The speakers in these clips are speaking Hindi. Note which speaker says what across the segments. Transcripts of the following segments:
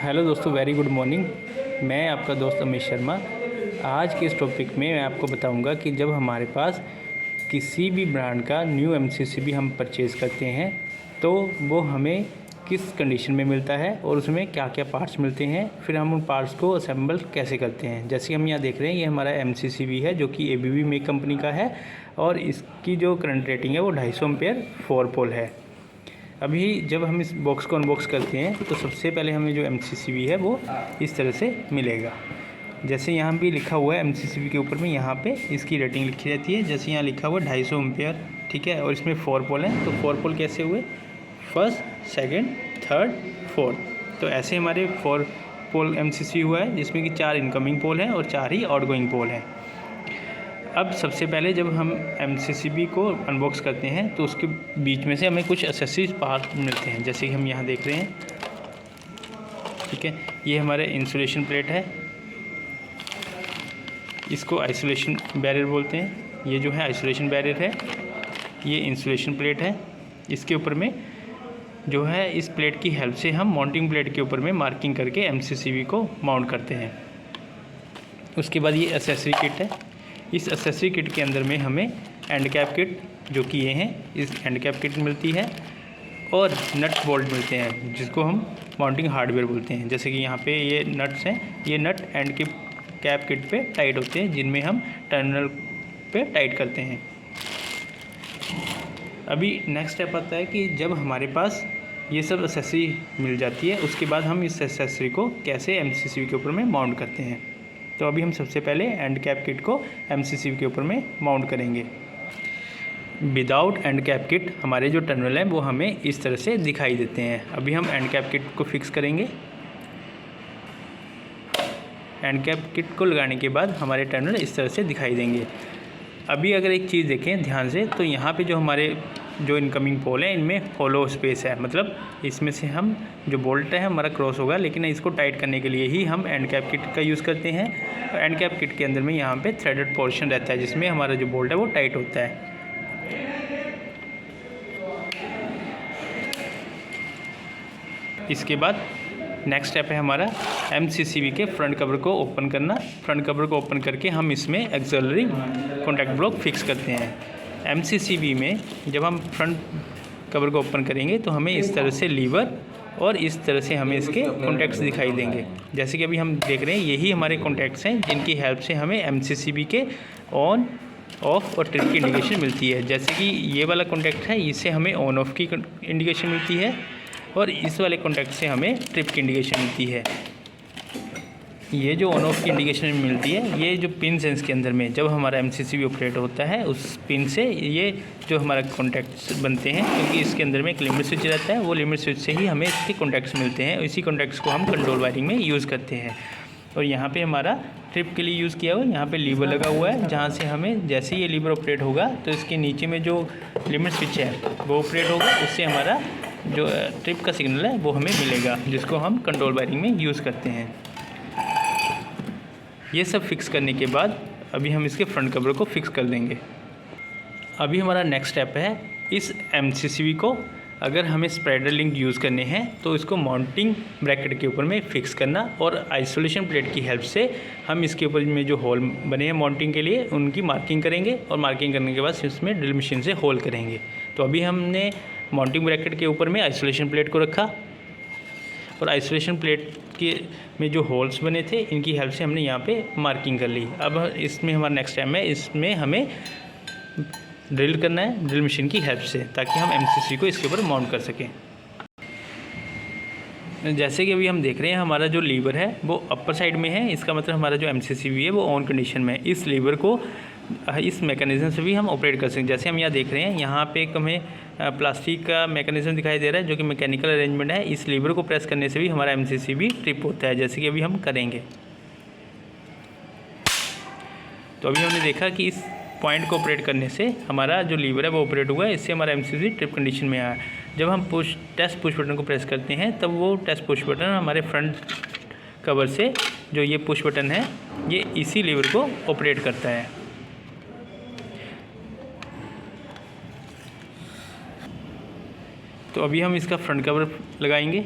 Speaker 1: हेलो दोस्तों, वेरी गुड मॉर्निंग। मैं आपका दोस्त अमित शर्मा। आज के इस टॉपिक में मैं आपको बताऊंगा कि जब हमारे पास किसी भी ब्रांड का न्यू एमसीसीबी हम परचेज़ करते हैं तो वो हमें किस कंडीशन में मिलता है और उसमें क्या क्या पार्ट्स मिलते हैं, फिर हम उन पार्ट्स को असेंबल कैसे करते हैं। जैसे कि हम यहाँ देख रहे हैं, ये हमारा एमसीसीबी है जो कि एबीबी मेक कंपनी का है और इसकी जो करंट रेटिंग है वो 250 एम्पेयर 4 पोल है। अभी जब हम इस बॉक्स को अनबॉक्स करते हैं तो सबसे पहले हमें जो एमसीसीबी है वो इस तरह से मिलेगा। जैसे यहाँ भी लिखा हुआ है एमसीसीबी के ऊपर में, यहाँ पे इसकी रेटिंग लिखी रहती है। जैसे यहाँ लिखा हुआ है 250 एम्पेयर, ठीक है, और इसमें 4 पोल हैं। तो 4 पोल कैसे हुए? First, second, third, fourth. तो ऐसे हमारे 4 पोल एमसीसीबी हुआ है जिसमें कि 4 इनकमिंग पोल हैं और 4 ही आउटगोइंग पोल हैं। अब सबसे पहले जब हम एमसीसीबी को अनबॉक्स करते हैं तो उसके बीच में से हमें कुछ एक्सेसरीज पार्ट मिलते हैं, जैसे कि हम यहाँ देख रहे हैं, ठीक है। ये हमारे इंसुलेशन प्लेट है, इसको आइसोलेशन बैरियर बोलते हैं। ये जो है आइसोलेशन बैरियर है, ये इंसुलेशन प्लेट है। इसके ऊपर में जो है, इस प्लेट की हेल्प से हम माउंटिंग प्लेट के ऊपर में मार्किंग करके एमसीसीबी को माउंट करते हैं। उसके बाद ये एक्सेसरी किट है। इस एक्सेसरी किट के अंदर में हमें एंड कैप किट, जो कि ये हैं, इस एंड कैप किट मिलती है और नट बोल्ट मिलते हैं जिसको हम माउंटिंग हार्डवेयर बोलते हैं। जैसे कि यहाँ पे ये नट्स हैं, ये नट एंड के कैप किट पे टाइट होते हैं, जिनमें हम टर्मिनल पे टाइट करते हैं। अभी नेक्स्ट स्टेप आता है कि जब हमारे पास ये सब एक्सेसरी मिल जाती है, उसके बाद हम इस एक्सेसरी को कैसे एमसीसीबी के ऊपर में माउंट करते हैं। तो अभी हम सबसे पहले एंड कैप किट को एमसीसीबी के ऊपर में माउंट करेंगे। विदाउट एंड कैप किट हमारे जो टर्मिनल हैं वो हमें इस तरह से दिखाई देते हैं। अभी हम एंड कैप किट को फिक्स करेंगे। एंड कैप किट को लगाने के बाद हमारे टर्मिनल इस तरह से दिखाई देंगे। अभी अगर एक चीज़ देखें ध्यान से, तो यहाँ पे जो हमारे जो इनकमिंग पोल है इनमें होलो स्पेस है, मतलब इसमें से हम जो बोल्ट है हमारा क्रॉस होगा, लेकिन इसको टाइट करने के लिए ही हम एंड कैप किट का यूज़ करते हैं। एंड कैप किट के अंदर में यहाँ पे थ्रेडेड पोर्शन रहता है जिसमें हमारा जो बोल्ट है वो टाइट होता है। इसके बाद नेक्स्ट स्टेप है हमारा एमसीसीबी के फ्रंट कवर को ओपन करना। फ्रंट कवर को ओपन करके हम इसमें एक्सिलरी कॉन्टैक्ट ब्लॉक फिक्स करते हैं। एमसीसीबी में जब हम फ्रंट कवर को ओपन करेंगे तो हमें इस तरह से लीवर और इस तरह से हमें इसके कॉन्टैक्ट्स दिखाई देंगे। जैसे कि अभी हम देख रहे हैं, यही हमारे कॉन्टैक्ट्स हैं जिनकी हेल्प से हमें एमसीसीबी के ऑन, ऑफ और ट्रिप की इंडिकेशन मिलती है। जैसे कि ये वाला कॉन्टैक्ट है, इससे हमें ऑन ऑफ की इंडिकेशन मिलती है और इस वाले कॉन्टैक्ट से हमें ट्रिप की इंडिकेशन मिलती है। ये जो ऑन ऑफ की इंडिकेशन मिलती है, ये जो पिन है इसके अंदर में, जब हमारा एमसीसीबी ऑपरेट होता है उस पिन से ये जो हमारा कॉन्टैक्ट्स बनते हैं, क्योंकि इसके अंदर में एक लिमिट स्विच रहता है, वो लिमिट स्विच से ही हमें इसके कॉन्टैक्ट्स मिलते हैं। इसी कॉन्टैक्ट्स को हम कंट्रोल वायरिंग में यूज़ करते हैं। और यहाँ पे हमारा ट्रिप के लिए यूज़ किया हुआ, यहाँ पे लीवर लगा हुआ है, जहाँ से हमें जैसे ये लीवर ऑपरेट होगा तो इसके नीचे में जो लिमिट स्विच है वो ऑपरेट होगा, उससे हमारा जो ट्रिप का सिग्नल है वो हमें मिलेगा, जिसको हम कंट्रोल वायरिंग में यूज़ करते हैं। ये सब फिक्स करने के बाद अभी हम इसके फ्रंट कवर को फिक्स कर देंगे। अभी हमारा नेक्स्ट स्टेप है, इस एमसीसीबी को अगर हमें स्प्रेडर लिंक यूज़ करने हैं तो इसको माउंटिंग ब्रैकेट के ऊपर में फिक्स करना, और आइसोलेशन प्लेट की हेल्प से हम इसके ऊपर में जो होल बने हैं माउंटिंग के लिए उनकी मार्किंग करेंगे, और मार्किंग करने के बाद इसमें ड्रिल मशीन से होल करेंगे। तो अभी हमने माउंटिंग ब्रैकेट के ऊपर में आइसोलेशन प्लेट को रखा और आइसोलेशन प्लेट के में जो होल्स बने थे इनकी हेल्प से हमने यहाँ पे मार्किंग कर ली। अब इसमें हमारा नेक्स्ट टाइम है, इसमें हमें ड्रिल करना है ड्रिल मशीन की हेल्प से, ताकि हम एमसीसी को इसके ऊपर माउंट कर सकें। जैसे कि अभी हम देख रहे हैं, हमारा जो लीवर है वो अपर साइड में है, इसका मतलब हमारा जो एमसीसीबी है वो ऑन कंडीशन में है। इस लीवर को इस मैकेनिज़्म से भी हम ऑपरेट कर सकते हैं। जैसे हम यहाँ देख रहे हैं, यहाँ पे एक हमें प्लास्टिक का मैकेनिज़्म दिखाई दे रहा है जो कि मैकेनिकल अरेंजमेंट है। इस लीवर को प्रेस करने से भी हमारा एमसीसीबी ट्रिप होता है, जैसे कि अभी हम करेंगे। तो अभी हमने देखा कि इस पॉइंट को ऑपरेट करने से हमारा जो लीवर है वो ऑपरेट हुआ है, इससे हमारा एमसीसीबी ट्रिप कंडीशन में आया। जब हम टेस्ट पुश बटन को प्रेस करते हैं तब वो टेस्ट पुश बटन हमारे फ्रंट कवर से, जो ये पुश बटन है, ये इसी लीवर को ऑपरेट करता है। तो अभी हम इसका फ्रंट कवर लगाएंगे।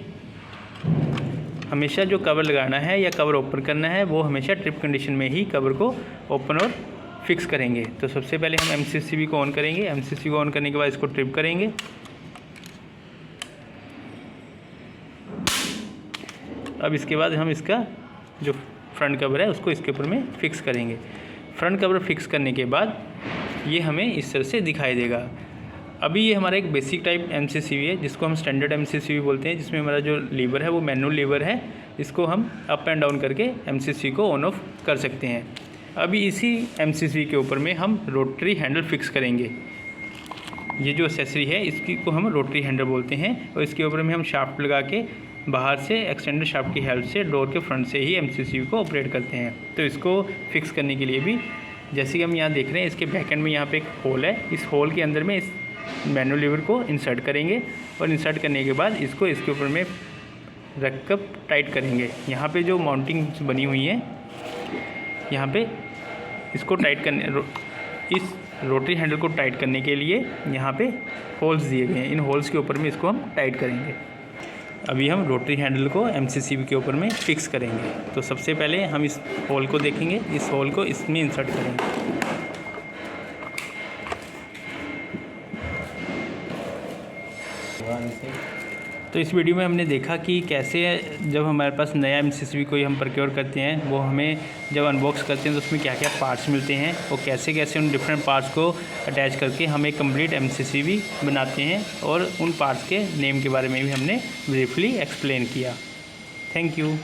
Speaker 1: हमेशा जो कवर लगाना है या कवर ओपन करना है वो हमेशा ट्रिप कंडीशन में ही कवर को ओपन और फिक्स करेंगे। तो सबसे पहले हम MCCB को ऑन करेंगे। MCCB को ऑन करने के बाद इसको ट्रिप करेंगे। अब इसके बाद हम इसका जो फ्रंट कवर है उसको इसके ऊपर में फिक्स करेंगे। फ्रंट कवर फिक्स करने के बाद ये हमें इस तरह से दिखाई देगा। अभी ये हमारा एक बेसिक टाइप MCCB है जिसको हम स्टैंडर्ड MCCB बोलते हैं, जिसमें हमारा जो लीवर है वो मैनुअल लीवर है। इसको हम अप एंड डाउन करके MCCB को ऑन ऑफ कर सकते हैं। अभी इसी MCCB के ऊपर में हम रोटरी हैंडल फिक्स करेंगे। ये जो एक्सेसरी है इसकी को हम रोटरी हैंडल बोलते हैं और इसके ऊपर में हम शाफ्ट लगा के बाहर से एक्सटेंडर शाफ्ट की हेल्प से डोर के फ्रंट से ही MCCB को ऑपरेट करते हैं। तो इसको फिक्स करने के लिए भी जैसे कि हम यहाँ देख रहे हैं इसके बैक एंड में यहाँ पे एक होल है। इस होल के अंदर में इस मैनुअल लीवर को इंसर्ट करेंगे और इंसर्ट करने के बाद इसको इसके ऊपर में रख कर टाइट करेंगे। यहाँ पे जो माउंटिंग बनी हुई है यहाँ पे इसको टाइट करने इस रोटरी हैंडल को टाइट करने के लिए यहाँ पे होल्स दिए गए हैं। इन होल्स के ऊपर में इसको हम टाइट करेंगे। अभी हम रोटरी हैंडल को MCCB के ऊपर में फिक्स करेंगे। तो सबसे पहले हम इस होल को देखेंगे, इस होल को इसमें इंसर्ट करेंगे। तो इस वीडियो में हमने देखा कि कैसे जब हमारे पास नया MCCB कोई हम प्रोक्योर करते हैं वो हमें जब अनबॉक्स करते हैं तो उसमें क्या क्या पार्ट्स मिलते हैं और कैसे कैसे उन डिफरेंट पार्ट्स को अटैच करके हम एक कंप्लीट MCCB बनाते हैं और उन पार्ट्स के नेम के बारे में भी हमने ब्रीफली एक्सप्लेन किया। Thank you.